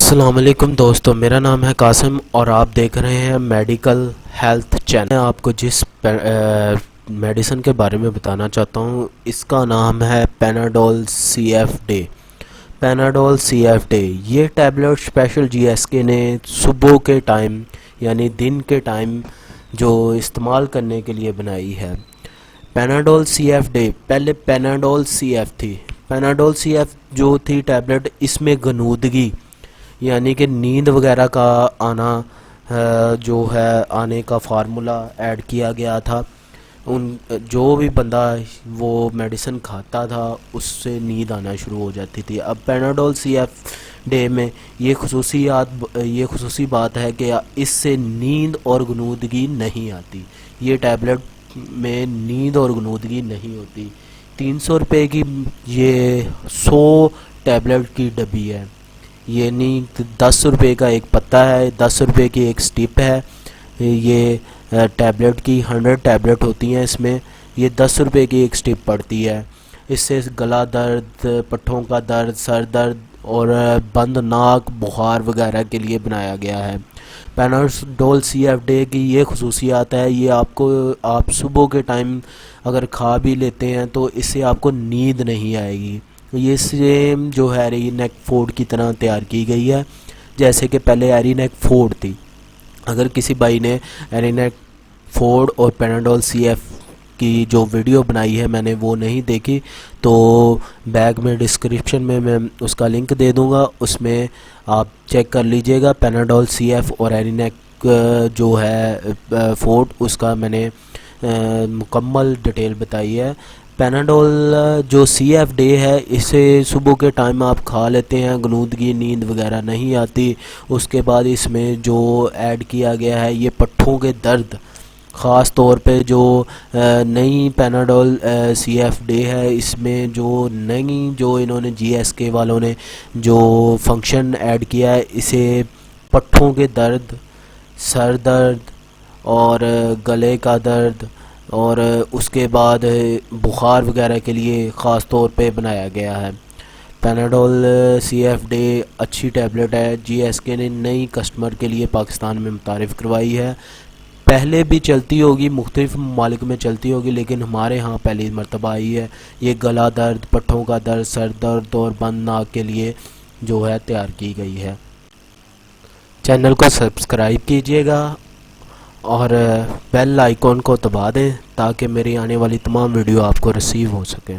السلام علیکم دوستو، میرا نام ہے قاسم اور آپ دیکھ رہے ہیں میڈیکل ہیلتھ چینل۔ میں آپ کو جس میڈیسن کے بارے میں بتانا چاہتا ہوں اس کا نام ہے Panadol C F day. Panadol C F day یہ tablet special G S K نے صبح کے ٹائم یعنی دن کے ٹائم جو استعمال کرنے کے لیے بنائی ہے۔ پیناڈول سی ایف ڈے پہلے پیناڈول سی ایف تھی۔ پیناڈول سی ایف جو تھی ٹیبلٹ، اس میں غنودگی یعنی کہ نیند وغیرہ کا آنا جو ہے آنے کا فارمولا ایڈ کیا گیا تھا۔ جو بھی بندہ وہ میڈیسن کھاتا تھا اس سے نیند آنا شروع ہو جاتی تھی۔ اب پیناڈول سی ایف ڈے میں یہ خصوصی بات ہے کہ اس سے نیند اور غنودگی نہیں آتی۔ یہ ٹیبلٹ میں نیند اور غنودگی نہیں ہوتی۔ 300 روپے کی یہ 100 ٹیبلٹ کی ڈبی ہے، یعنی 10 روپے کا ایک پتہ ہے، 10 روپے کی ایک سٹپ ہے۔ یہ ٹیبلٹ کی 100 ٹیبلٹ ہوتی ہیں، اس میں یہ 10 روپے کی ایک سٹپ پڑتی ہے۔ اس سے گلا درد، پٹھوں کا درد، سر درد اور بند ناک، بخار وغیرہ کے لیے بنایا گیا ہے۔ پیناڈول سی ایف ڈے کی یہ خصوصیات ہے، یہ آپ صبح کے ٹائم اگر کھا بھی لیتے ہیں تو اس سے آپ کو نیند نہیں آئے گی۔ یہ سیم جو ہیری نیک فوڈ کی طرح تیار کی گئی ہے، جیسے کہ پہلے ہیری نیک فوڈ تھی۔ اگر کسی بھائی نے ہیری نیک فوڈ اور پیناڈول سی ایف کی جو ویڈیو بنائی ہے میں نے وہ نہیں دیکھی تو بیگ میں ڈسکرپشن میں اس کا لنک دے دوں گا، اس میں آپ چیک کر لیجئے گا۔ پیناڈول سی ایف اور ہیری نیک جو ہے فوڈ، اس کا میں نے مکمل ڈیٹیل بتائی ہے۔ پیناڈول جو سی ایف ڈے ہے اسے صبح کے ٹائم آپ کھا لیتے ہیں، غنودگی، نیند وغیرہ نہیں آتی۔ اس کے بعد اس میں جو ایڈ کیا گیا ہے یہ پٹھوں کے درد، خاص طور پہ جو نئی پیناڈول سی ایف ڈے ہے، اس میں جو انہوں نے جی ایس کے والوں نے جو فنکشن ایڈ کیا ہے، اسے پٹھوں کے درد، سر درد اور گلے کا درد اور اس کے بعد بخار وغیرہ کے لیے خاص طور پہ بنایا گیا ہے۔ پیناڈول سی ایف ڈے اچھی ٹیبلٹ ہے، جی ایس کے نے نئی کسٹمر کے لیے پاکستان میں متعارف کروائی ہے۔ پہلے بھی چلتی ہوگی، مختلف ممالک میں چلتی ہوگی، لیکن ہمارے ہاں پہلی مرتبہ آئی ہے۔ یہ گلا درد، پٹھوں کا درد، سر درد اور بند ناک کے لیے جو ہے تیار کی گئی ہے۔ چینل کو سبسکرائب کیجئے گا اور بیل آئیکن کو دبا دیں تاکہ میری آنے والی تمام ویڈیو آپ کو ریسیو ہو سکیں۔